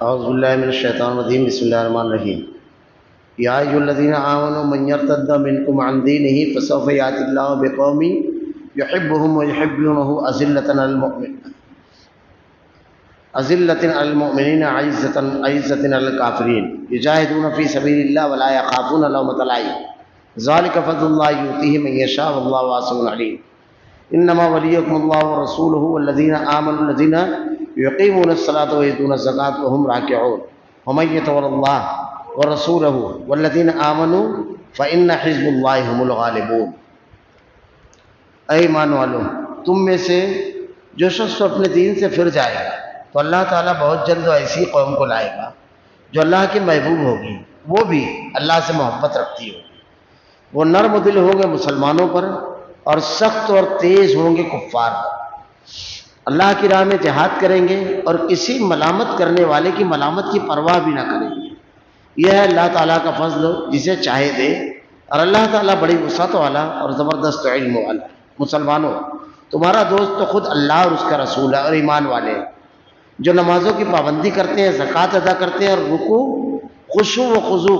اعوذ باللہ من الشیطان الرجیم بسم اللہ الرحمن الرحیم یا ایھا الذین آمنوا من یرتد منکم عن دینہ فسوف یأتی اللہ بقوم یحبهم ویحبونہ أذلة على المؤمنین عزة على الکافرین یجاہدون فی سبیل اللہ ولا یخافون لومۃ لائم ذلک فضل اللہ یؤتیہ من یشاء واللہ واسع علیم انما ولیکم اللہ ورسولہ والذین آمنوا الذین یقیمون الصلاۃ ویؤتون الزکاۃ وهم راکعون ومن یتول اللہ ورسولہ والذین آمنوا فإن حزب اللہ هم الغالبون۔ اے ایمان والو، تم میں سے جو شخص اپنے دین سے پھر جائے گا تو اللہ تعالیٰ بہت جلد ایسی قوم کو لائے گا جو اللہ کی محبوب ہوگی، وہ بھی اللہ سے محبت رکھتی ہوگی۔ وہ نرم دل ہوں گے مسلمانوں پر اور سخت اور تیز ہوں گے کفار پر۔ اللہ کی راہ میں جہاد کریں گے اور کسی ملامت کرنے والے کی ملامت کی پرواہ بھی نہ کریں گے۔ یہ ہے اللہ تعالیٰ کا فضل جسے چاہے دے، اور اللہ تعالیٰ بڑی وسعت والا اور زبردست علم والا۔ مسلمانوں، تمہارا دوست تو خود اللہ اور اس کا رسول ہے اور ایمان والے ہیں جو نمازوں کی پابندی کرتے ہیں، زکوٰۃ ادا کرتے ہیں اور رکوع خشوع و خضوع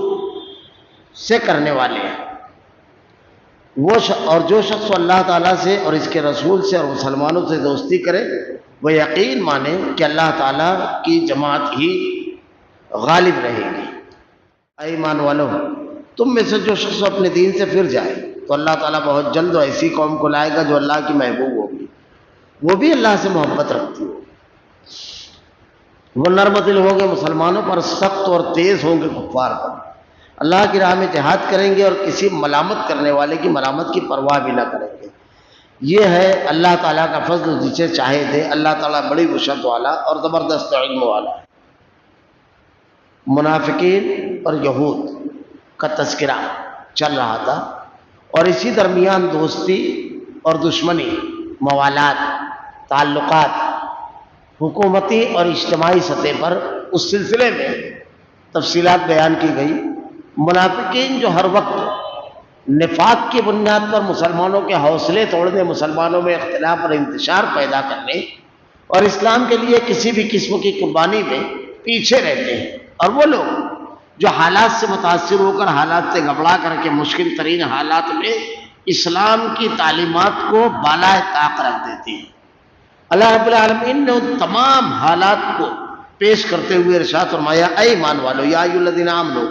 سے کرنے والے ہیں۔ اور جو شخص اللہ تعالیٰ سے اور اس کے رسول سے اور مسلمانوں سے دوستی کرے، وہ یقین مانے کہ اللہ تعالیٰ کی جماعت ہی غالب رہے گی۔ اے ایمان والو، تم میں سے جو شخص اپنے دین سے پھر جائے تو اللہ تعالیٰ بہت جلد ایسی قوم کو لائے گا جو اللہ کی محبوب ہوگی، وہ بھی اللہ سے محبت رکھتی ہوگی۔ وہ نرم دل ہوں گے مسلمانوں پر، سخت اور تیز ہوں گے کفار پر۔ اللہ کی راہ میں جہاد کریں گے اور کسی ملامت کرنے والے کی ملامت کی پرواہ بھی نہ کریں گے۔ یہ ہے اللہ تعالیٰ کا فضل جسے چاہے دے۔ اللہ تعالیٰ بڑی وسعت والا اور زبردست علم والا ہے۔ منافقین اور یہود کا تذکرہ چل رہا تھا، اور اسی درمیان دوستی اور دشمنی، موالات، تعلقات، حکومتی اور اجتماعی سطح پر اس سلسلے میں تفصیلات بیان کی گئی۔ منافقین جو ہر وقت نفاق کی بنیاد پر مسلمانوں کے حوصلے توڑنے، مسلمانوں میں اختلاف اور انتشار پیدا کرنے اور اسلام کے لیے کسی بھی قسم کی قربانی میں پیچھے رہتے ہیں، اور وہ لوگ جو حالات سے متاثر ہو کر، حالات سے گھبرا کر کے مشکل ترین حالات میں اسلام کی تعلیمات کو بالائے طاق رکھ دیتے ہیں۔ اللہ رب العالمین نے ان تمام حالات کو پیش کرتے ہوئے ارشاد فرمایا، اے ایمان والو، یا ایھا الذین آمنوا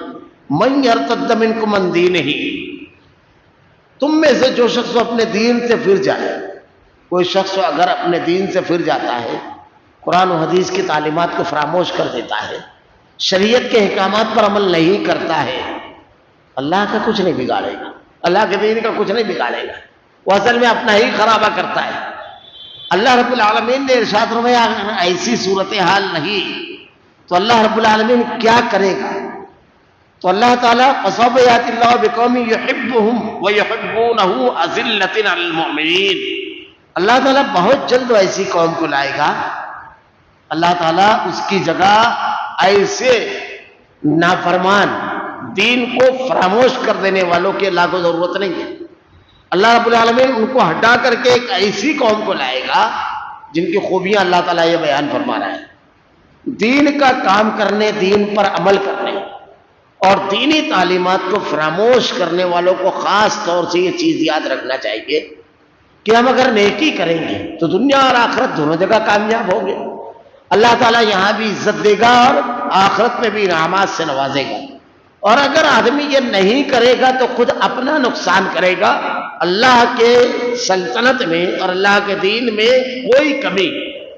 من یرتد منکم عن دینہ، تم میں سے جو شخص اپنے دین سے پھر جائے۔ کوئی شخص اگر اپنے دین سے پھر جاتا ہے، قرآن و حدیث کی تعلیمات کو فراموش کر دیتا ہے، شریعت کے احکامات پر عمل نہیں کرتا ہے، اللہ کا کچھ نہیں بگاڑے گا، اللہ کے دین کا کچھ نہیں بگاڑے گا، وہ اصل میں اپنا ہی خرابہ کرتا ہے۔ اللہ رب العالمین نے ارشاد فرمایا، اگر ایسی صورتحال نہیں تو اللہ رب العالمین کیا کرے گا؟ تو اللہ تعالیٰ فسوف یأتی اللہ بقوم یحبهم ویحبونہ أذلة على المؤمنین، اللہ تعالیٰ بہت جلد ایسی قوم کو لائے گا۔ اللہ تعالیٰ اس کی جگہ ایسے نافرمان، دین کو فراموش کر دینے والوں کی اللہ کو ضرورت نہیں ہے۔ اللہ رب العالمین ان کو ہٹا کر کے ایک ایسی قوم کو لائے گا جن کی خوبیاں اللہ تعالیٰ یہ بیان فرما رہا ہے۔ دین کا کام کرنے، دین پر عمل کرنے اور دینی تعلیمات کو فراموش کرنے والوں کو خاص طور سے یہ چیز یاد رکھنا چاہیے کہ ہم اگر نیکی کریں گے تو دنیا اور آخرت دونوں جگہ کامیاب ہوں گے۔ اللہ تعالیٰ یہاں بھی عزت دے گا اور آخرت میں بھی انعامات سے نوازے گا، اور اگر آدمی یہ نہیں کرے گا تو خود اپنا نقصان کرے گا۔ اللہ کے سلطنت میں اور اللہ کے دین میں کوئی کمی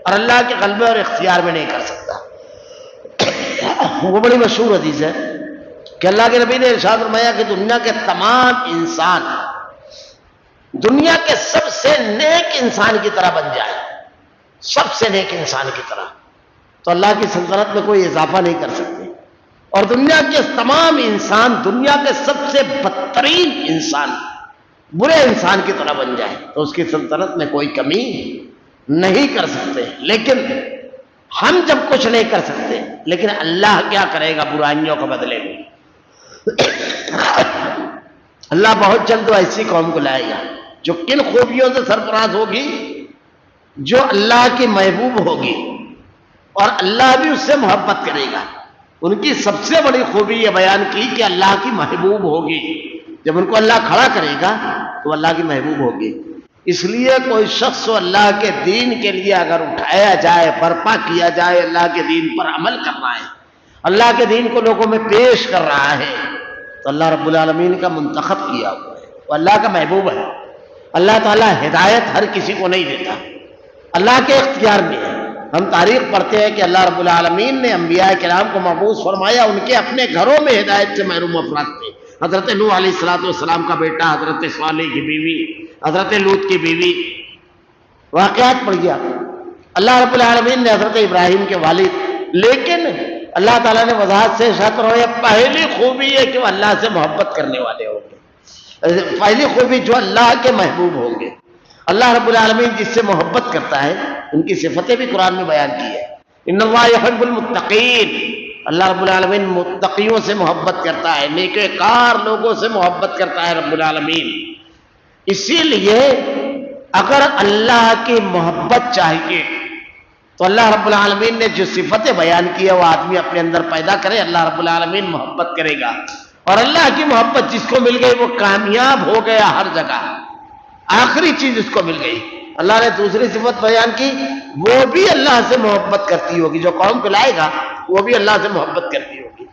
اور اللہ کے غلبے اور اختیار میں نہیں کر سکتا۔ وہ بڑی مشہور حدیث ہے کہ اللہ کے نبی نے ارشاد فرمایا کہ دنیا کے تمام انسان دنیا کے سب سے نیک انسان کی طرح بن جائے، سب سے نیک انسان کی طرح، تو اللہ کی سلطنت میں کوئی اضافہ نہیں کر سکتے، اور دنیا کے تمام انسان دنیا کے سب سے بدترین انسان، برے انسان کی طرح بن جائے تو اس کی سلطنت میں کوئی کمی نہیں کر سکتے۔ لیکن ہم جب کچھ نہیں کر سکتے، لیکن اللہ کیا کرے گا برائیوں کا بدلے میں؟ اللہ بہت جلد ایسی قوم کو لائے گا جو کن خوبیوں سے سرفراز ہوگی؟ جو اللہ کی محبوب ہوگی، اور اللہ بھی اس سے محبت کرے گا. ان کی سب سے بڑی خوبی یہ بیان کی کہ اللہ کی محبوب ہوگی. جب ان کو اللہ کھڑا کرے گا تو اللہ کی محبوب ہوگی. اس لیے کوئی شخص اللہ کے دین کے لیے اگر اٹھایا جائے، برپا کیا جائے، اللہ کے دین پر عمل کر رہا ہے، اللہ کے دین کو لوگوں میں پیش کر رہا ہے، تو اللہ رب العالمین کا منتخب کیا ہوا ہے، وہ اللہ کا محبوب ہے. اللہ تعالیٰ ہدایت ہر کسی کو نہیں دیتا، اللہ کے اختیار میں ہے. ہم تاریخ پڑھتے ہیں کہ اللہ رب العالمین نے انبیاء کرام کو مبعوث فرمایا، ان کے اپنے گھروں میں ہدایت سے محروم افراد تھے. حضرت نوح علیہ السلام کا بیٹا، حضرت صالح کی بیوی، حضرت لوط کی بیوی، واقعات پڑھ گیا. اللہ رب العالمین نے حضرت ابراہیم کے والد، لیکن اللہ تعالیٰ نے وضاحت سے ارشاد فرمایا پہلی خوبی ہے کہ وہ اللہ سے محبت کرنے والے ہوں گے. پہلی خوبی جو اللہ کے محبوب ہوں گے. اللہ رب العالمین جس سے محبت کرتا ہے ان کی صفتیں بھی قرآن میں بیان کی ہے. ان اللہ یحب المتقین، اللہ رب العالمین متقیوں سے محبت کرتا ہے، نیکے کار لوگوں سے محبت کرتا ہے رب العالمین. اسی لیے اگر اللہ کی محبت چاہیے تو اللہ رب العالمین نے جو صفتیں بیان کی ہے وہ آدمی اپنے اندر پیدا کرے، اللہ رب العالمین محبت کرے گا. اور اللہ کی محبت جس کو مل گئی وہ کامیاب ہو گیا ہر جگہ، آخری چیز اس کو مل گئی. اللہ نے دوسری صفت بیان کی، وہ بھی اللہ سے محبت کرتی ہوگی، جو قوم کو لائے گا وہ بھی اللہ سے محبت کرتی ہوگی.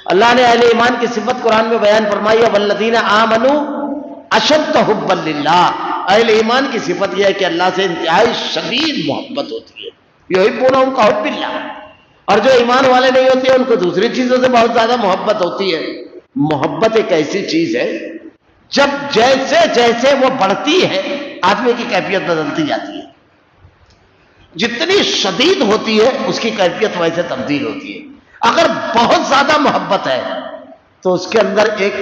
اللہ نے اہل ایمان کی صفت قرآن میں بیان فرمائی ہے، والذین آمنوا اشد حبا للہ. اہل ایمان کی صفت یہ ہے کہ اللہ سے انتہائی شدید محبت ہوتی ہے، یحبونہم کحب اللہ. اور جو ایمان والے نہیں ہوتے ان کو دوسری چیزوں سے بہت زیادہ محبت ہوتی ہے. محبت ایک ایسی چیز ہے جب جیسے جیسے وہ بڑھتی ہے آدمی کی کیفیت بدلتی جاتی ہے. جتنی شدید ہوتی ہے اس کی کیفیت ویسے تبدیل ہوتی ہے. اگر بہت زیادہ محبت ہے تو اس کے اندر ایک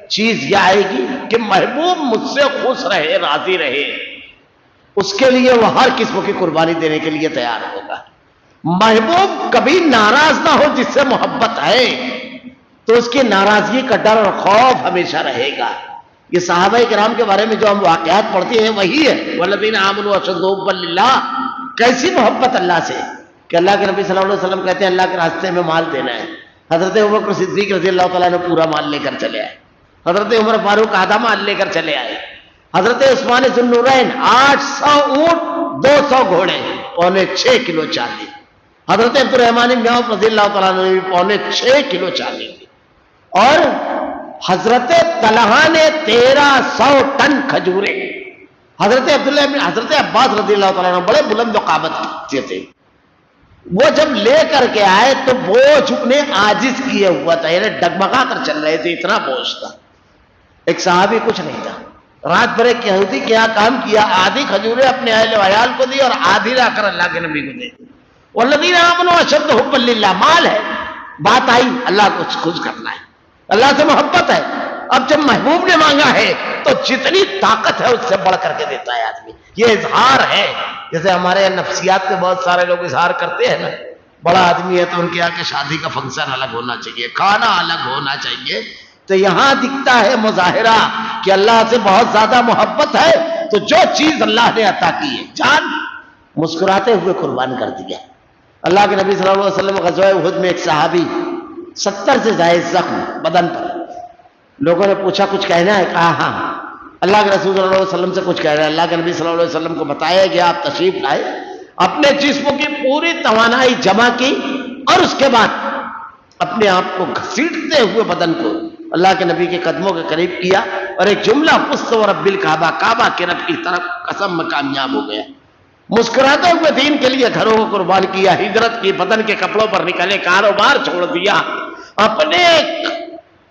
چیز یہ آئے گی کہ محبوب مجھ سے خوش رہے، راضی رہے، اس کے لیے وہ ہر قسم کی قربانی دینے کے لیے تیار ہوگا. محبوب کبھی ناراض نہ ہو جس سے محبت ہے تو اس کی ناراضگی کا ڈر اور خوف ہمیشہ رہے گا. یہ صحابہ کرام کے بارے میں جو ہم واقعات پڑھتے ہیں وہی ہے، والذین آمنوا اشد حبا للہ. کیسی محبت اللہ سے کہ اللہ کے نبی صلی اللہ علیہ وسلم کہتے ہیں اللہ کے راستے میں مال دینا ہے. حضرت عمر صدیق رضی اللہ تعالیٰ نے پورا مال لے کر چلے آئے. حضرت عمر فاروق آدھا مال لے کر چلے آئے. حضرت عثمان ذو النورین 800 اونٹ، 200 گھوڑے، 6.25 کلو چاندی. حضرت عبد الرحمن بن عوف رضی اللہ تعالیٰ نے 6.25 کلو چاندی دی. اور حضرت طلحہ نے 1300 ٹن کھجورے. حضرت عباس رضی اللہ تعالیٰ عنہ بڑے بلند قامت کے تھے، وہ جب لے کر کے آئے تو بوجھ انہیں عاجز کیے ہوا تھا، یعنی ڈگمگا کر چل رہے تھے، اتنا بوجھ تھا. ایک صحابی کچھ نہیں تھا، رات بھر ایک یہودی کے یہاں کام کیا، آدھی کھجورے اپنے اہل وعیال کو دی اور آدھی لا کر اللہ کے نبی کو دے دی. والذین آمنوا اشد حبا للہ. مال ہے، بات آئی اللہ کو خوش کرنا ہے، اللہ سے محبت ہے. اب جب محبوب نے مانگا ہے تو جتنی طاقت ہے اس سے بڑھ کر کے دیتا ہے آدمی. یہ اظہار ہے، جیسے ہمارے نفسیات کے بہت سارے لوگ اظہار کرتے ہیں نا، بڑا آدمی ہے تو ان کے یہاں کے شادی کا فنکشن الگ ہونا چاہیے، کھانا الگ ہونا چاہیے. تو یہاں دکھتا ہے مظاہرہ کہ اللہ سے بہت زیادہ محبت ہے تو جو چیز اللہ نے عطا کی ہے، جان مسکراتے ہوئے قربان کر دیا. اللہ کے نبی صلی اللہ علیہ وسلم غزوہ احد میں ایک صحابی 70 سے زائد زخم بدن پر. لوگوں نے پوچھا کچھ کہنا ہے؟ کہا ہاں. اللہ کے رسول صلی اللہ علیہ وسلم سے کچھ کہنا ہے. اللہ کے نبی صلی اللہ علیہ وسلم کو بتایا گیا، آپ تشریف لائے، اپنے جسم کی پوری توانائی جمع کی اور اس کے بعد اپنے آپ کو گھسیٹتے ہوئے بدن کو اللہ کے نبی کے قدموں کے قریب کیا اور ایک جملہ فزت ورب الکعبہ، کعبہ کے رب کی طرف قسم میں کامیاب ہو گیا. مسکراتے ہوئے دین کے لیے گھروں کو قربان کیا، ہجرت کی، بدن کے کپڑوں پر نکلے، کاروبار چھوڑ دیا، اپنے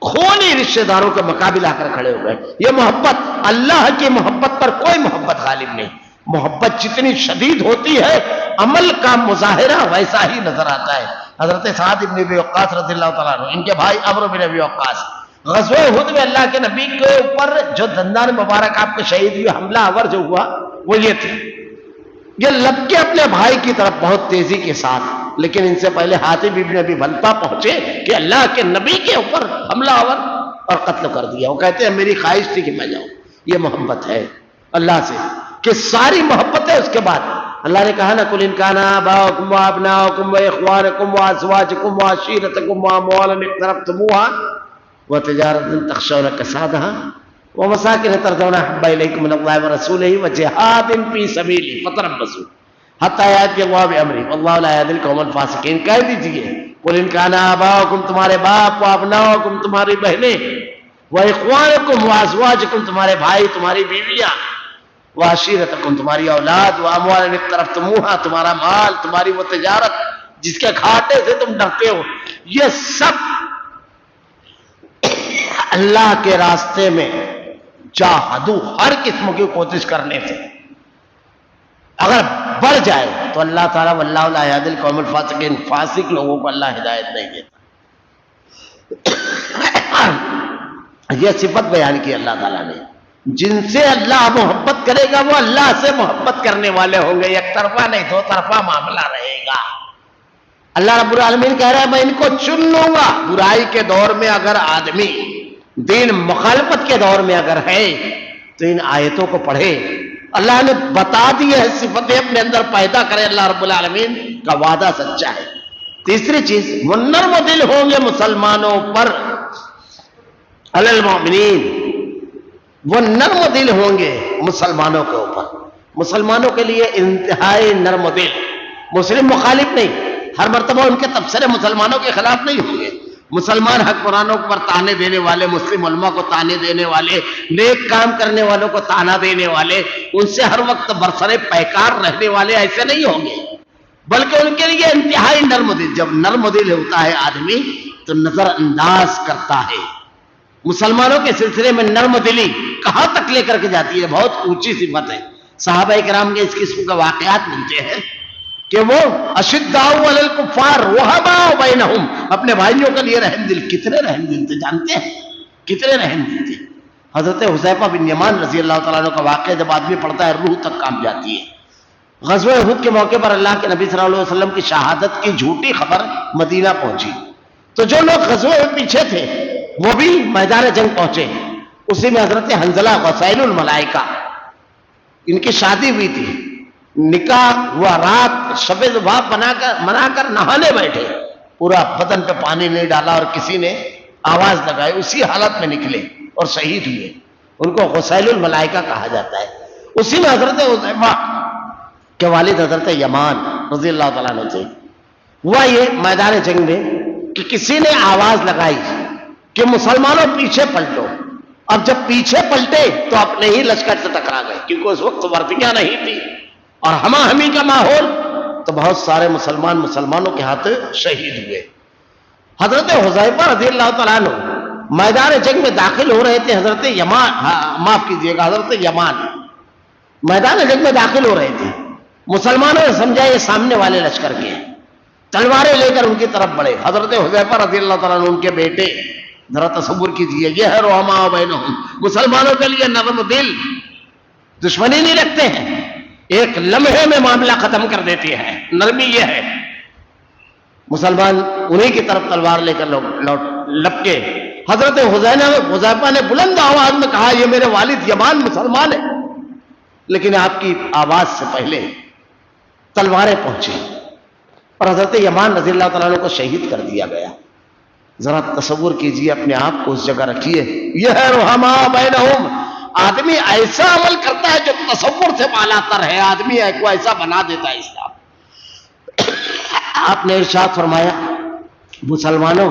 خونی رشتہ داروں کے مقابل آ کر کھڑے ہو گئے. یہ محبت، اللہ کی محبت پر کوئی محبت غالب نہیں. محبت جتنی شدید ہوتی ہے عمل کا مظاہرہ ویسا ہی نظر آتا ہے. حضرت سعد بن ابی وقاص رضی اللہ تعالیٰ عنہ، ان کے بھائی عمرو بن ابی وقاص، غزوہ احد میں اللہ کے نبی کے اوپر جو دندان مبارک آپ کے شہید ہوئے، حملہ آور جو ہوا وہ یہ تھے. یہ لب کے اپنے بھائی کی طرف بہت تیزی کے ساتھ، لیکن ان سے پہلے حاتب ابن ابی بلتہ پہنچے کہ اللہ کے نبی کے اوپر حملہ آور اور قتل کر دیا. وہ کہتے ہیں میری خواہش تھی کہ میں جاؤں. یہ محبت ہے اللہ سے کہ ساری محبت ہے، اس کے بعد اللہ نے کہا نا قل ان کان آباؤکم وابناؤکم واخوانکم وازواجکم وعشیرتکم واموال اقترفتموها وتجارة تخشون كسادها ومساكن ترضونها أحب إليكم من الله ورسوله وجهاد في سبيله فتربصوا حتى يأتي الله بأمره والله لا يهدي القوم الفاسقين. کہہ دیجئے قل ان کان آباؤکم تمہارے باپ وابناؤکم تمہاری بہنیں واخوانکم وازواجکم تمہارے بھائی تمہاری بیویاں وعشیرتکم تمہاری اولاد واموال اقترفتموها تمہارا مال تمہاری وہ تجارت جس کے گھاٹے سے تم ڈرتے ہو، یہ سب اللہ کے راستے میں جاہدو ہر قسم کی کوشش کرنے سے اگر بڑھ جائے تو اللہ تعالیٰ واللہ لا یہدی القوم الفاسقین، فاسق لوگوں کو اللہ ہدایت نہیں دیتا. یہ صفت بیان کی اللہ تعالیٰ نے. جن سے اللہ محبت کرے گا وہ اللہ سے محبت کرنے والے ہوں گے. ایک طرفہ نہیں دو طرفہ معاملہ رہے گا. اللہ رب العالمین کہہ رہا ہے میں ان کو چن لوں گا. برائی کے دور میں اگر آدمی دین مخالفت کے دور میں اگر ہے تو ان آیتوں کو پڑھے. اللہ نے بتا دی ہے صفتیں اپنے اندر پیدا کرے. اللہ رب العالمین کا وعدہ سچا ہے. تیسری چیز وہ نرم دل ہوں گے مسلمانوں پر، علی المؤمنین، وہ نرم دل ہوں گے مسلمانوں کے اوپر. مسلمانوں کے لیے انتہائی نرم دل. مسلم مخالف نہیں، ہر مرتبہ ان کے تبصرے مسلمانوں کے خلاف نہیں ہوں گے. مسلمان حکمرانوں پر تانے دینے والے، مسلم علماء کو تانے دینے والے، نیک کام کرنے والوں کو تانا دینے والے، ان سے ہر وقت برسر پیکار رہنے والے ایسے نہیں ہوں گے، بلکہ ان کے لیے انتہائی نرم دل. جب نرم دل ہوتا ہے آدمی تو نظر انداز کرتا ہے. مسلمانوں کے سلسلے میں نرم دلی کہاں تک لے کر کے جاتی ہے؟ بہت اونچی صفت ہے. صحابہ کرام کے اس قسم کے واقعات ملتے ہیں کہ وہ اشداء علی الکفار رحماء بینہم، اپنے بھائیوں کے لیے رحم دل. کتنے رحم دل تھے جانتے ہیں؟ کتنے رحم دل تھے. حضرت حذیفہ بن یمان رضی اللہ تعالیٰ عنہ کا واقعہ جب آدمی پڑھتا ہے روح تک کانپ جاتی ہے. غزوہ احد کے موقع پر اللہ کے نبی صلی اللہ علیہ وسلم کی شہادت کی جھوٹی خبر مدینہ پہنچی تو جو لوگ غزوہ میں پیچھے تھے وہ بھی میدان جنگ پہنچے. اسی میں حضرت حنظلہ غسیل الملائکہ، ان کی شادی ہوئی تھی، نکاح ہوا، رات شب زباب منا کر نہانے بیٹھے، پورا بدن پہ پانی نہیں ڈالا اور کسی نے آواز لگائی، اسی حالت میں نکلے اور شہید ہوئے. ان کو غسیل الملائکہ کہا جاتا ہے. اسی میں حضرت حذیفہ کے والد حضرت یمان رضی اللہ تعالیٰ عنہ تھے. ہوا یہ میدان جنگ میں کہ کسی نے آواز لگائی کہ مسلمانوں پیچھے پلٹو. اب جب پیچھے پلٹے تو اپنے ہی لشکر سے ٹکرا گئے، کیونکہ اس وقت وردیاں نہیں تھی اور ہما ہمی کا ماحول، تو بہت سارے مسلمانوں کے ہاتھ شہید ہوئے. حضرت حذیفہ رضی اللہ تعالیٰ عنہ میدان جنگ میں داخل ہو رہے تھے. حضرت یمان، معاف کیجیے گا، حضرت یمان میدان جنگ میں داخل ہو رہے تھے. مسلمانوں نے سمجھا یہ سامنے والے لشکر کے ہیں، تلواریں لے کر ان کی طرف بڑھے. حضرت حذیفہ رضی اللہ تعالیٰ عنہ ان کے بیٹے، ذرا تصور کیجئے، یہ ہے رحماء بینہم، مسلمانوں کے لیے نرم دل، دشمنی نہیں رکھتے ہیں، ایک لمحے میں معاملہ ختم کر دیتے ہیں. نرمی یہ ہے. مسلمان انہی کی طرف تلوار لے کر لپکے. حضرت حذیفہ نے بلند آواز میں کہا یہ میرے والد یمان مسلمان ہیں، لیکن آپ کی آواز سے پہلے تلواریں پہنچی اور حضرت یمان رضی اللہ تعالیٰ عنہ کو شہید کر دیا گیا. ذرا تصور کیجئے، اپنے آپ کو اس جگہ رکھیے. یہ ہے رحماء بینہم. آدمی ایسا عمل کرتا ہے جو تصور سے بالا تر ہے. آدمی کو ایسا بنا دیتا ہے اسلام. آپ نے ارشاد فرمایا مسلمانوں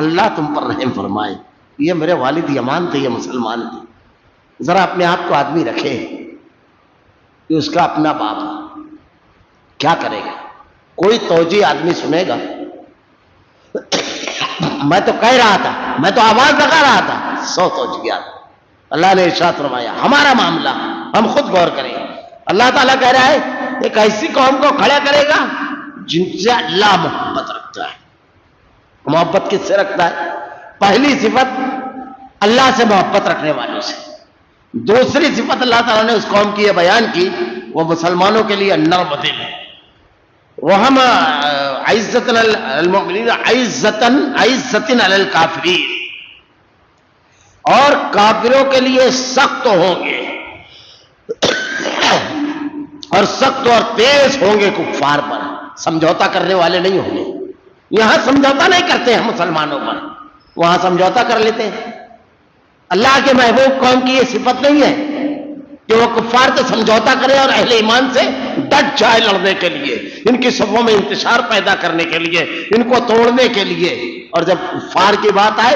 اللہ تم پر رحم فرمائے. یہ میرے والد یمان تھے، یہ مسلمان تھے. ذرا اپنے آپ کو آدمی رکھے کہ اس کا اپنا باپ کیا کرے گا. کوئی توجیہ آدمی سنے گا. میں تو کہہ رہا تھا، میں تو آواز لگا رہا تھا، 100 توجیہات. اللہ نے ارشاد فرمایا ہمارا معاملہ ہم خود غور کریں. اللہ تعالیٰ کہہ رہا ہے ایک ایسی قوم کو کھڑا کرے گا جن سے اللہ محبت رکھتا ہے. محبت کس سے رکھتا ہے؟ پہلی صفت اللہ سے محبت رکھنے والوں سے. دوسری صفت اللہ تعالیٰ نے اس قوم کی یہ بیان کی، وہ مسلمانوں کے لیے نرم دل ہے. وہم عزتن المؤمنین عزتن علی الکافرین، اور کافروں کے لیے سخت ہوں گے. اور سخت اور تیز ہوں گے کفار پر، سمجھوتا کرنے والے نہیں ہوں گے۔ یہاں سمجھوتا نہیں کرتے ہیں مسلمانوں پر، وہاں سمجھوتا کر لیتے ہیں۔ اللہ کے محبوب قوم کی یہ صفت نہیں ہے کہ وہ کفار سے سمجھوتا کرے اور اہل ایمان سے ڈٹ جائے لڑنے کے لیے، ان کی صفوں میں انتشار پیدا کرنے کے لیے، ان کو توڑنے کے لیے۔ اور جب کفار کی بات آئے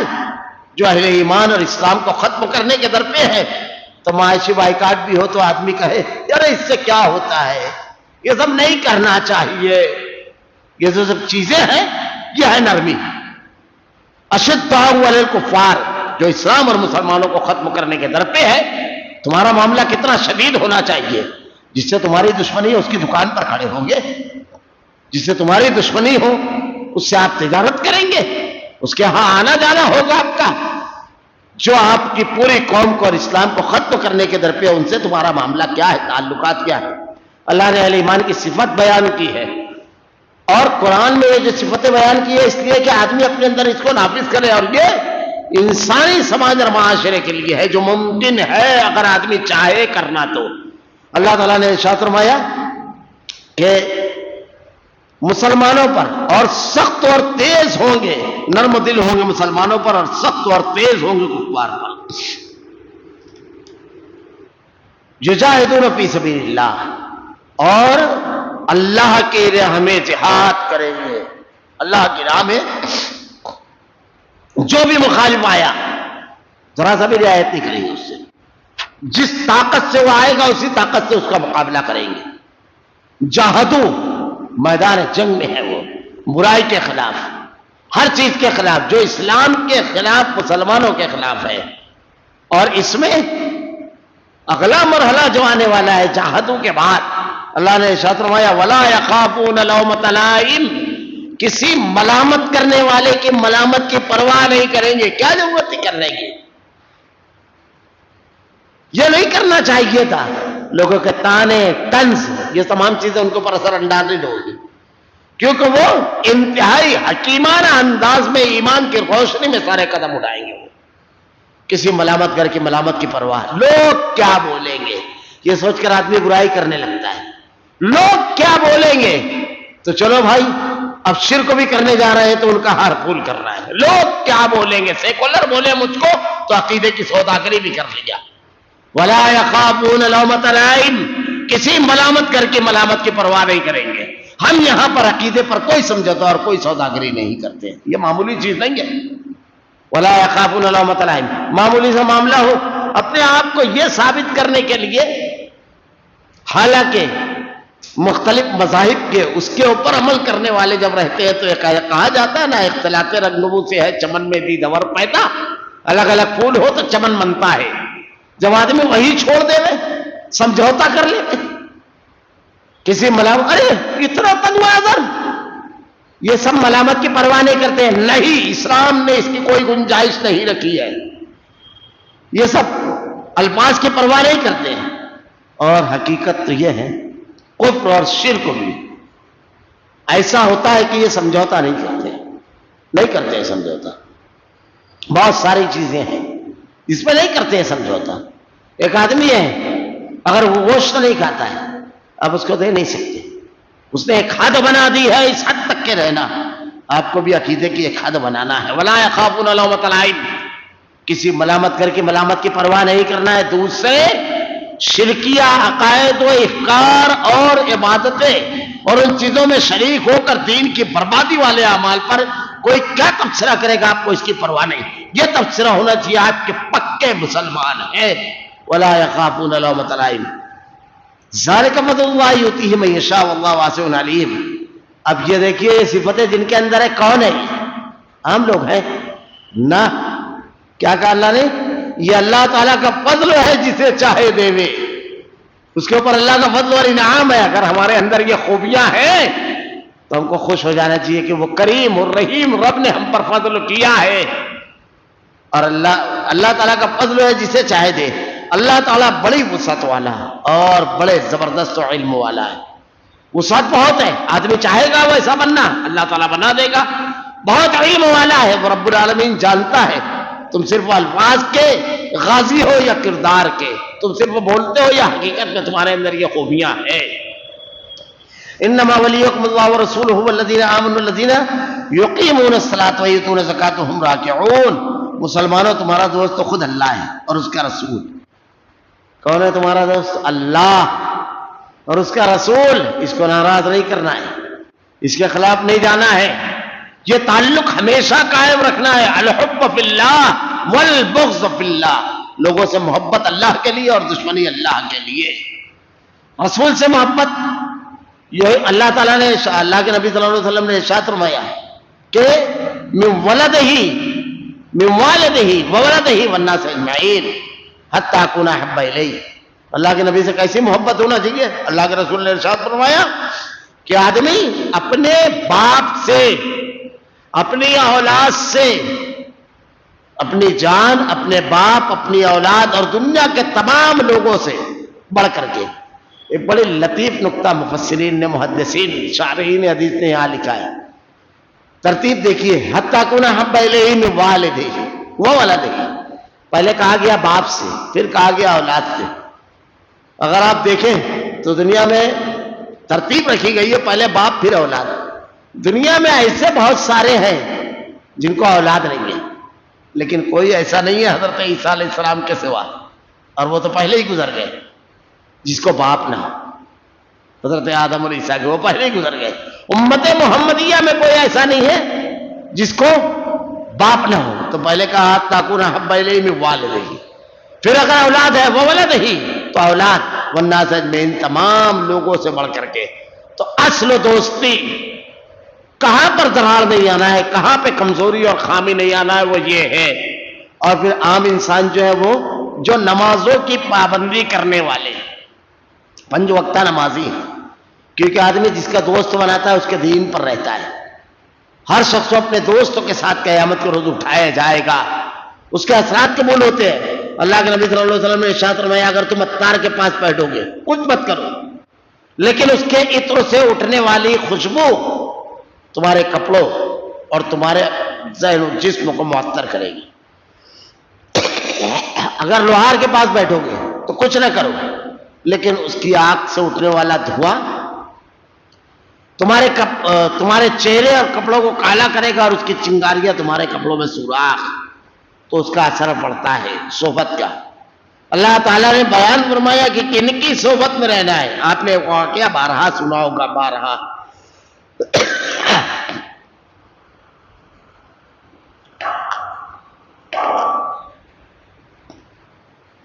جو اہل ایمان اور اسلام کو ختم کرنے کے در پہ ہے، تو معاشی بائیکاٹ بھی ہو تو آدمی کہے یار اس سے کیا ہوتا ہے، یہ سب نہیں کرنا چاہیے۔ یہ جو سب چیزیں ہیں یہ ہے نرمی۔ اشداء علی الکفار، جو اسلام اور مسلمانوں کو ختم کرنے کے در پہ ہے، تمہارا معاملہ کتنا شدید ہونا چاہیے۔ جس سے تمہاری دشمنی ہے اس کی دکان پر کھڑے ہوں گے، جس سے تمہاری دشمنی ہو اس سے آپ تجارت کریں گے، اس کے ہاں آنا جانا ہوگا آپ کا۔ جو آپ کی پوری قوم کو اور اسلام کو ختم کرنے کے در پہ ان سے تمہارا معاملہ کیا ہے، تعلقات کیا ہے۔ اللہ نے اہل ایمان کی صفت بیان کی ہے، اور قرآن میں یہ جو صفتیں بیان کی ہے اس لیے کہ آدمی اپنے اندر اس کو نافذ کرے، اور یہ انسانی سماج اور معاشرے کے لیے ہے، جو ممکن ہے اگر آدمی چاہے کرنا تو۔ اللہ تعالیٰ نے ارشاد فرمایا کہ مسلمانوں پر اور سخت اور تیز ہوں گے، نرم دل ہوں گے مسلمانوں پر اور سخت اور تیز ہوں گے کفار پر۔ یجاہدون فی سبیل اللہ، اور اللہ کی راہ میں جہاد کریں گے۔ اللہ کی راہ میں جو بھی مخالف آیا ذرا سا بھی رعایت نہیں کریں گے اس سے، جس طاقت سے وہ آئے گا اسی طاقت سے اس کا مقابلہ کریں گے۔ جاہدو میدان جنگ میں ہے، وہ برائی کے خلاف، ہر چیز کے خلاف جو اسلام کے خلاف، مسلمانوں کے خلاف ہے۔ اور اس میں اگلا مرحلہ جو آنے والا ہے جاہدو کے بعد، اللہ نے ارشاد فرمایا وَلَا يَخَافُونَ لَوْمَةَ لَائِمٍ، کسی ملامت کرنے والے کی ملامت کی پرواہ نہیں کریں گے۔ کیا ضرورت ہے کرنے کی؟ یہ نہیں کرنا چاہیے تھا۔ لوگوں کے تانے، طنز، یہ تمام چیزیں ان کے اوپر اثر انداز نہیں ہوگی، کیونکہ وہ انتہائی حکیمانہ انداز میں ایمان کی روشنی میں سارے قدم اٹھائیں گے۔ وہ کسی ملامت کر کے ملامت کی پرواہ، لوگ کیا بولیں گے یہ سوچ کر آدمی برائی کرنے لگتا ہے۔ لوگ کیا بولیں گے تو چلو بھائی اب شرک بھی کرنے جا رہے ہیں تو ان کا ہار پھول کر رہا ہے۔ لوگ کیا بولیں گے، سیکولر بولے مجھ کو تو عقیدے کی سوداگری بھی کر لیا۔ وَلَا يَخَافُونَ لَوْمَةَ لَائِمٍ، کسی ملامت کر کے ملامت کی پرواہ نہیں کریں گے۔ ہم یہاں پر عقیدے پر کوئی سمجھوتا اور کوئی سوداگری نہیں کرتے، یہ معمولی چیز نہیں ہے۔ وَلَا يَخَافُونَ لَوْمَةَ لَائِمٍ، معمولی سا معاملہ ہو، اپنے آپ کو یہ ثابت کرنے کے لیے، حالانکہ مختلف مذاہب کے اس کے اوپر عمل کرنے والے جب رہتے ہیں تو یہ کہا جاتا ہے نا اختلاط رنگ نبو سے ہے چمن میں دی دور پیدا، الگ الگ پھول ہو تو چمن منتا ہے۔ جب آدمی وہی چھوڑ دے سمجھوتا کر لیتے، کسی ملامت، ارے اتنا تنوع، یہ سب ملامت کی پرواہ نہیں کرتے ہیں، نہیں، اسلام نے اس کی کوئی گنجائش نہیں رکھی ہے۔ یہ سب الفاظ کی پرواہ نہیں کرتے ہیں، اور حقیقت تو یہ ہے کفر اور شرک بھی ایسا ہوتا ہے کہ یہ سمجھوتا نہیں کرتے ہیں سمجھوتا۔ بہت ساری چیزیں ہیں اس میں نہیں کرتے ہیں سمجھوتا۔ ایک آدمی ہے اگر وہ گوشت نہیں کھاتا ہے، اب اس کو دے نہیں سکتے، اس نے ایک حد بنا دی ہے، اس حد تک کے رہنا۔ آپ کو بھی عقیدے کی ایک حد بنانا ہے۔ وَلَا يَخَافُونَ لَوْمَةَ لَائِمٍ، کسی ملامت کر کے ملامت کی پرواہ نہیں کرنا ہے۔ دوسرے شرکیہ عقائد و افکار اور عبادتیں اور ان چیزوں میں شریک ہو کر دین کی بربادی والے اعمال پر کوئی کیا تبصرہ کرے گا، آپ کو اس کی پرواہ نہیں۔ یہ تبصرہ ہونا چاہیے آپ کے پکے مسلمان ہیں۔ وَلَا يَخَافُونَ لَوْمَةَ لَائِمٍ ذَلِكَ فَضْلُ اللَّهِ يُؤْتِيهِ مَن يَشَاءُ وَاللَّهُ وَاسِعٌ عَلِيمٌ۔ اب یہ دیکھیے یہ صفتیں جن کے اندر ہے، کون ہے؟ عام لوگ ہیں نہ۔ کیا کہا اللہ نے؟ یہ اللہ تعالیٰ کا فضل ہے، جسے چاہے دے وے، اس کے اوپر اللہ کا فضل اور انعام ہے۔ اگر ہمارے اندر یہ خوبیاں ہیں تو ہم کو خوش ہو جانا چاہیے کہ وہ کریم اور رحیم رب نے ہم پر فضل کیا ہے۔ اور اللہ تعالیٰ کا فضل ہے جسے چاہے دے۔ اللہ تعالیٰ بڑی وسعت والا ہے اور بڑے زبردست علم والا ہے۔ وسعت بہت ہے، آدمی چاہے گا ویسا بننا اللہ تعالیٰ بنا دے گا۔ بہت علم والا ہے، وہ رب العالمین جانتا ہے تم صرف الفاظ کے غازی ہو یا کردار کے، تم صرف بولتے ہو یا حقیقت میں تمہارے اندر یہ خوبیاں ہیں۔ انما ولیکم اللہ ورسولہ والذین آمنوا الذین یقیمون الصلاۃ ویؤتون الزکاۃ وہم راکعون. مسلمانوں تمہارا دوست تو خود اللہ ہے اور اس کا رسول. کون ہے تمہارا دوست؟ اللہ اور اس کا رسول. اس کو ناراض نہیں کرنا ہے، اس کے خلاف نہیں جانا ہے. یہ تعلق ہمیشہ قائم رکھنا ہے. الحب فی اللہ والبغض فی اللہ. لوگوں سے محبت اللہ کے لیے اور دشمنی اللہ کے لیے. رسول سے محبت، یہ اللہ تعالیٰ نے، اللہ کے نبی صلی اللہ علیہ وسلم نے ارشاد فرمایا کہ من ولدہ وولدہ والناس اجمعین حتی اکون احب الیہ. اللہ کے نبی سے کیسی محبت ہونا چاہیے؟ اللہ کے رسول نے ارشاد فرمایا کہ آدمی اپنے باپ سے، اپنی اولاد سے، اپنی جان، اپنے باپ، اپنی اولاد اور دنیا کے تمام لوگوں سے بڑھ کر کے. ایک بڑی لطیف نقطہ مفسرین نے، محدثین، شارحین حدیث نے یہاں لکھا ہے. ترتیب دیکھیے، حتی اکون احب الیہ من والدہ وولدہ. پہلے کہا گیا باپ سے، پھر کہا گیا اولاد سے. اگر آپ دیکھیں تو دنیا میں ترتیب رکھی گئی ہے، پہلے باپ پھر اولاد. دنیا میں ایسے بہت سارے ہیں جن کو اولاد نہیں ہے، لیکن کوئی ایسا نہیں ہے حضرت عیسیٰ علیہ السلام کے سوا، اور وہ تو پہلے ہی گزر گئے، جس کو باپ نہ ہو. حضرت آدم اور عیسیٰ کے وہ پہلے ہی گزر گئے. امت محمدیہ میں کوئی ایسا نہیں ہے جس کو باپ نہ ہو. تو پہلے کہا حتی اکون احب الیہ من والدہ، پھر اگر اولاد ہے وولدہ تو اولاد، والناس اجمعین تمام لوگوں سے بڑھ کر کے. تو اصل دوستی کہاں پر دراڑ نہیں آنا ہے، کہاں پہ کمزوری اور خامی نہیں آنا ہے، وہ یہ ہے. اور پھر عام انسان جو ہے وہ جو نمازوں کی پابندی کرنے والے، 5 وقتہ نمازی ہیں. کیونکہ آدمی جس کا دوست بناتا ہے اس کے دین پر رہتا ہے. ہر شخص کو اپنے دوستوں کے ساتھ قیامت کے روز اٹھایا جائے گا، اس کے اثرات قبول ہوتے ہیں. اللہ کے نبی صلی اللہ علیہ وسلم نے ارشاد فرمایا اگر تم عطار کے پاس بیٹھو گے کچھ مت کرو، لیکن اس کے عطر سے اٹھنے والی خوشبو تمہارے کپڑوں اور تمہارے ذہن و جسم کو معطر کرے گی. اگر لوہار کے پاس بیٹھو گے تو کچھ نہ کرو، لیکن اس کی آنکھ سے اٹھنے والا دھواں تمہارے چہرے اور کپڑوں کو کالا کرے گا، اور اس کی چنگاریاں تمہارے کپڑوں میں سوراخ، تو اس کا اثر پڑتا ہے صحبت کا. اللہ تعالیٰ نے بیان فرمایا کہ کن کی صحبت میں رہنا ہے. آپ نے واقعہ بارہا سنا ہوگا، بارہا.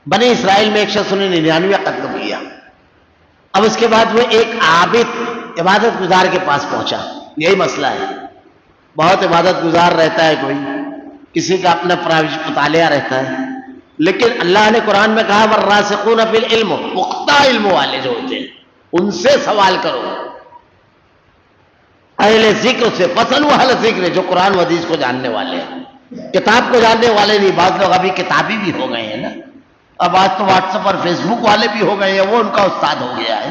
بنی اسرائیل میں ایک شخص نے 99 قتل کیا. اب اس کے بعد وہ ایک عابد عبادت گزار کے پاس پہنچا. یہی مسئلہ ہے، بہت عبادت گزار رہتا ہے کوئی، کسی کا اپنا مطالعہ رہتا ہے، لیکن اللہ نے قرآن میں کہا والراسخون فی العلم، پختہ علم والے جو ہوتے ہیں ان سے سوال کرو، اہل ذکر سے. فاسألوا اہل ذکر، جو قرآن و حدیث کو جاننے والے ہیں، کتاب کو جاننے والے نہیں. بعض لوگ ابھی کتابی بھی ہو گئے ہیں نا، اب آج تو واٹس ایپ اور فیس بک والے بھی ہو گئے ہیں، وہ ان کا استاد ہو گیا ہے.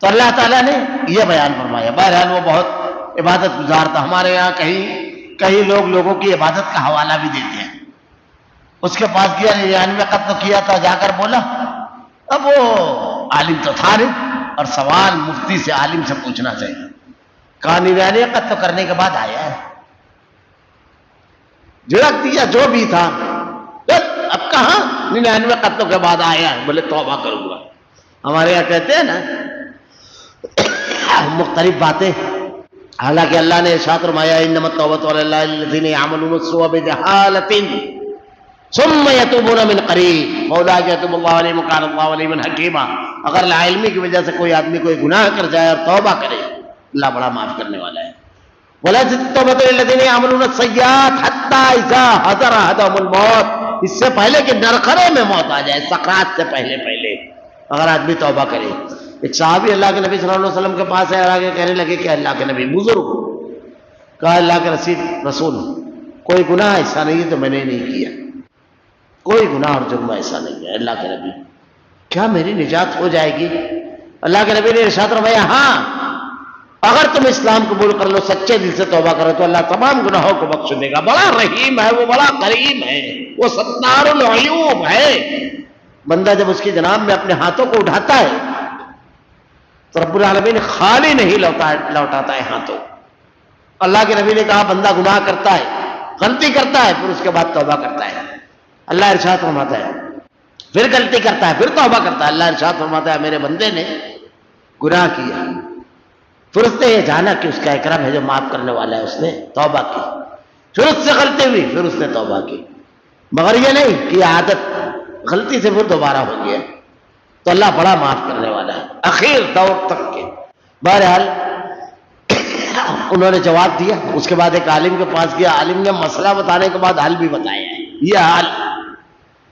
تو اللہ تعالیٰ نے یہ بیان فرمایا. بہرحال وہ بہت عبادت گزار تھا. ہمارے یہاں کہیں لوگ لوگوں کی عبادت کا حوالہ بھی دیتے ہیں. اس کے پاس گیا، 99 قتل کیا تھا، جا کر بولا. اب وہ عالم تو تھا نہیں، اور سوال مفتی سے، عالم سے پوچھنا چاہیے. کہا 99 قتل کرنے کے بعد آیا ہے، جھڑک دیا جو بھی تھا. اب کہاں 99 قتلوں کے بعد آیا ہے؟ بولے توبہ کروں گا. ہمارے یہاں کہتے ہیں نا مختلف باتیں. حالانکہ اللہ نے ارشاد فرمایا انما التوبۃ علی اللہ للذین یعملون السوء بجہالۃ ثم یتوبون من قریب فاولئک یتوب اللہ علیہم وکان اللہ علیما حکیما. اگر لاعلمی کی وجہ سے کوئی آدمی کوئی گناہ کر جائے اور توبہ کرے، اللہ بڑا معاف کرنے والا ہے. وَلَيْسَتِ التَّوْبَةُ لِلَّذِينَ يَعْمَلُونَ السَّيِّئَاتِ حَتَّىٰ إِذَا حَضَرَ أَحَدَهُمُ الْمَوْتُ، اس سے پہلے کہ نرخرے میں موت آ جائے، سکرات سے پہلے اگر آدمی توبہ کرے. ایک صحابی اللہ کے نبی صلی اللہ علیہ وسلم کے پاس ہے اور آگے کہنے لگے کہ اللہ کے نبی، بزرگ، کہا اللہ کے رسول کوئی گناہ ایسا نہیں ہے تو میں نے نہیں کیا، کوئی گناہ اور جرم ایسا نہیں ہے. اللہ کے نبی کیا میری نجات ہو جائے گی؟ اللہ کے نبی نے ارشاد فرمایا ہاں، اگر تم اسلام قبول کر لو، سچے دل سے توبہ کرو تو اللہ تمام گناہوں کو بخش دے گا. بڑا رحیم ہے وہ، بڑا کریم ہے وہ، ستار العیوب ہے. بندہ جب اس کی جناب میں اپنے ہاتھوں کو اٹھاتا ہے تو رب العالمین خالی نہیں لوٹاتا ہے ہاتھوں. اللہ کے نبی نے کہا بندہ گناہ کرتا ہے, غلطی کرتا ہے, پھر اس کے بعد توبہ کرتا ہے. اللہ ارشاد فرماتا ہے پھر غلطی کرتا ہے, پھر توبہ کرتا ہے. اللہ ارشاد فرماتا ہے میرے بندے نے گناہ کیا, پھر اس نے یہ جانا کہ اس کا اکرم ہے جو معاف کرنے والا ہے, اس نے توبہ کی, پھر اس سے غلطی ہوئی, پھر اس نے توبہ کی, مگر یہ نہیں کہ عادت غلطی سے پھر دوبارہ ہو گیا. تو اللہ بڑا معاف کرنے والا ہے اخیر دور تک کے. بہرحال انہوں نے جواب دیا. اس کے بعد ایک عالم کے پاس گیا, عالم نے مسئلہ بتانے کے بعد حل بھی بتایا ہے. یہ حل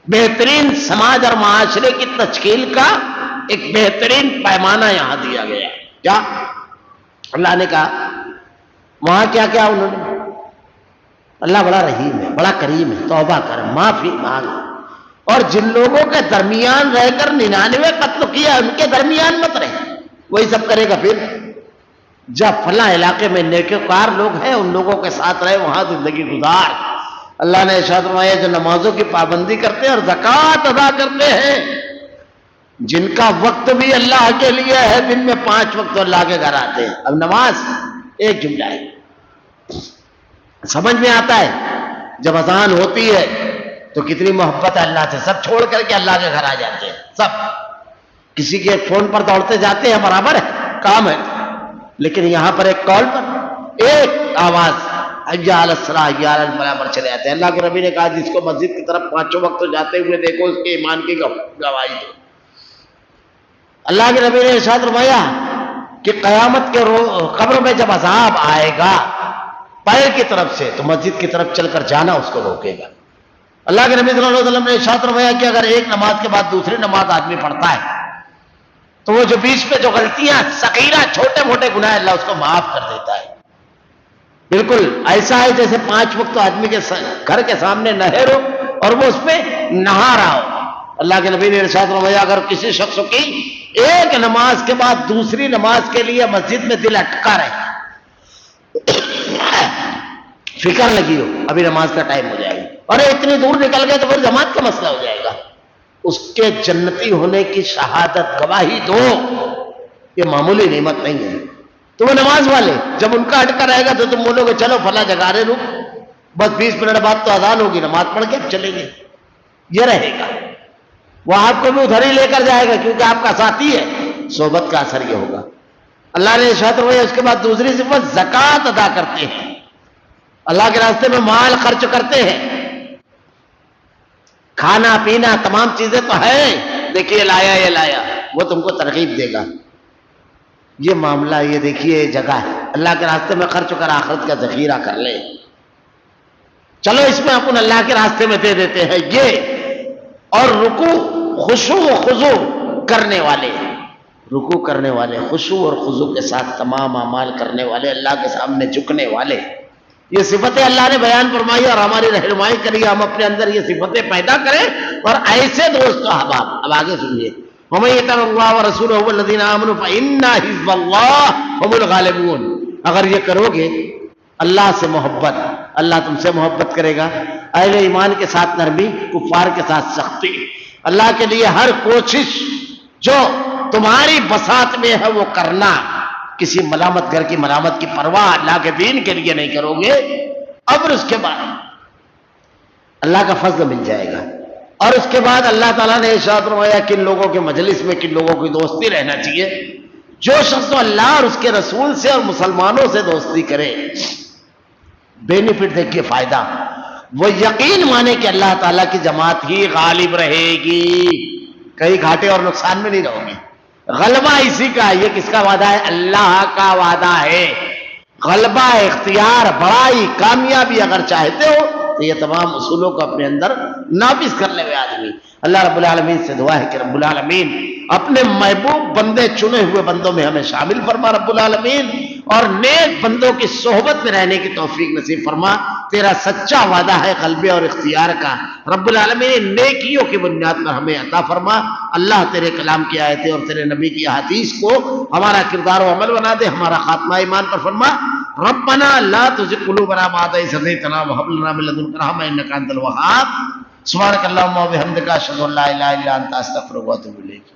بہترین سماج اور معاشرے کی تشکیل کا ایک بہترین پیمانہ یہاں دیا گیا ہے. کیا اللہ نے کہا وہاں کیا کیا انہوں نے, اللہ بڑا رحیم ہے, بڑا کریم ہے, توبہ کر, معافی مانگ, اور جن لوگوں کے درمیان رہ کر 99 قتل کیا ان کے درمیان مت رہے, وہی سب کرے گا. پھر جب فلاں علاقے میں نیکوکار لوگ ہیں ان لوگوں کے ساتھ رہے, وہاں زندگی گزار. اللہ نے ارشاد فرمایا جو نمازوں کی پابندی کرتے ہیں اور زکوٰۃ ادا کرتے ہیں, جن کا وقت بھی اللہ کے لیے ہے, دن میں 5 وقت اللہ کے گھر آتے ہیں. اب نماز ایک جملہ ہے, سمجھ میں آتا ہے. جب اذان ہوتی ہے تو کتنی محبت ہے اللہ سے, سب چھوڑ کر کے اللہ کے گھر آ جاتے ہیں. سب کسی کے فون پر دوڑتے جاتے ہیں, برابر ہے, کام ہے, لیکن یہاں پر ایک کال پر ایک آواز حی علی الصلاۃ حی علی الفلاح پر چلے جاتے ہیں. اللہ کے نبی نے کہا جس کو مسجد کی طرف 5 وقت جاتے ہوئے دیکھو اس کے ایمان کی گواہی دو. اللہ کے نبی نے ارشاد فرمایا کہ قیامت کے قبر میں جب عذاب آئے گا پیر کی طرف سے تو مسجد کی طرف چل کر جانا اس کو روکے گا. اللہ کے نبی صلی اللہ علیہ وسلم نے ارشاد فرمایا کہ اگر ایک نماز کے بعد دوسری نماز آدمی پڑھتا ہے تو وہ جو بیچ پہ جو غلطیاں صغیرہ چھوٹے موٹے گناہ اللہ اس کو معاف کر دیتا ہے. بالکل ایسا ہے جیسے 5 وقت آدمی کے گھر کے سامنے نہر ہو اور وہ اس پہ نہا رہا ہو. اللہ کے نبی نے ارشاد فرمایا اگر کسی شخص کی ایک نماز کے بعد دوسری نماز کے لیے مسجد میں دل اٹکا رہے, فکر لگی ہو ابھی نماز کا ٹائم ہو جائے گا, اور اتنی دور نکل گئے تو پھر جماعت کا مسئلہ ہو جائے گا, اس کے جنتی ہونے کی شہادت گواہی دو. یہ معمولی نعمت نہیں ہے. تو وہ نماز والے جب ان کا اٹکا رہے گا تو تم بولو گے چلو فلاں جگہ رہے رک, بس 20 منٹ بعد تو اذان ہوگی, نماز پڑھ کے چلیں گے. یہ رہے گا, وہ آپ کو بھی ادھر ہی لے کر جائے گا کیونکہ آپ کا ساتھی ہے. صحبت کا اثر یہ ہوگا. اللہ نے ارشاد فرمایا اس کے بعد دوسری صفت زکوٰۃ ادا کرتے ہیں, اللہ کے راستے میں مال خرچ کرتے ہیں. کھانا پینا تمام چیزیں تو ہے, دیکھیے لایا یہ لایا, وہ تم کو ترغیب دے گا. یہ معاملہ یہ دیکھیے یہ جگہ ہے, اللہ کے راستے میں خرچ کر آخرت کا ذخیرہ کر لیں. چلو اس میں اپن اللہ کے راستے میں دے دیتے ہیں یہ. اور رکوع خشوع و خضوع کرنے والے, رکوع کرنے والے, خشوع اور خضوع کے ساتھ تمام اعمال کرنے والے, اللہ کے سامنے جھکنے والے, یہ صفتیں اللہ نے بیان فرمائی اور ہماری رہنمائی کری. ہم اپنے اندر یہ صفتیں پیدا کریں اور ایسے دوست احباب. اب آگے سنیے, وَمَن يَطِعِ اللَّهَ وَرَسُولَهُ وَالَّذِينَ آمَنُوا فَإِنَّ حِزْبَ اللَّهِ هُمُ الْغَالِبُونَ. اگر یہ کرو گے اللہ سے محبت, اللہ تم سے محبت کرے گا. اہل ایمان کے ساتھ نرمی, کفار کے ساتھ سختی. اللہ کے لیے ہر کوشش جو تمہاری بساط میں ہے وہ کرنا. کسی ملامت گھر کی ملامت کی پرواہ اللہ کے دین کے لیے نہیں کرو گے, اب اس کے بعد اللہ کا فضل مل جائے گا. اور اس کے بعد اللہ تعالیٰ نے ارشاد فرمایا کن لوگوں کے مجلس میں کن لوگوں کی دوستی رہنا چاہیے. جو شخص اللہ اور اس کے رسول سے اور مسلمانوں سے دوستی کرے, بینیفٹ دیکھیے فائدہ, وہ یقین مانے کہ اللہ تعالیٰ کی جماعت ہی غالب رہے گی, کہیں گھاٹے اور نقصان میں نہیں رہو گے. غلبہ اسی کا ہے. یہ کس کا وعدہ ہے؟ اللہ کا وعدہ ہے. غلبہ, اختیار, بڑائی, کامیابی اگر چاہتے ہو تو یہ تمام اصولوں کو اپنے اندر نافذ کر لے ہوئے آدمی. اللہ رب العالمین سے دعا ہے کہ رب العالمین اپنے محبوب بندے چنے ہوئے بندوں میں ہمیں شامل فرما رب العالمین, اور نیک بندوں کی صحبت میں رہنے کی توفیق نصیب فرما. تیرا سچا وعدہ ہے قلبے اور اختیار کا رب العالمین, نیکیوں کی بنیاد پر ہمیں عطا فرما. اللہ تیرے کلام کی آیتیں اور تیرے نبی کی احادیث کو ہمارا کردار و عمل بنا دے, ہمارا خاتمہ ایمان پر فرما. ربنا لا تزغ قلوبنا بعد إذ هديتنا وهب لنا من لدنك رحمة إنك أنت الوهاب. سبحانك اللهم وبحمدك أشهد أن لا إله إلا أنت أستغفرك وأتوب إليك.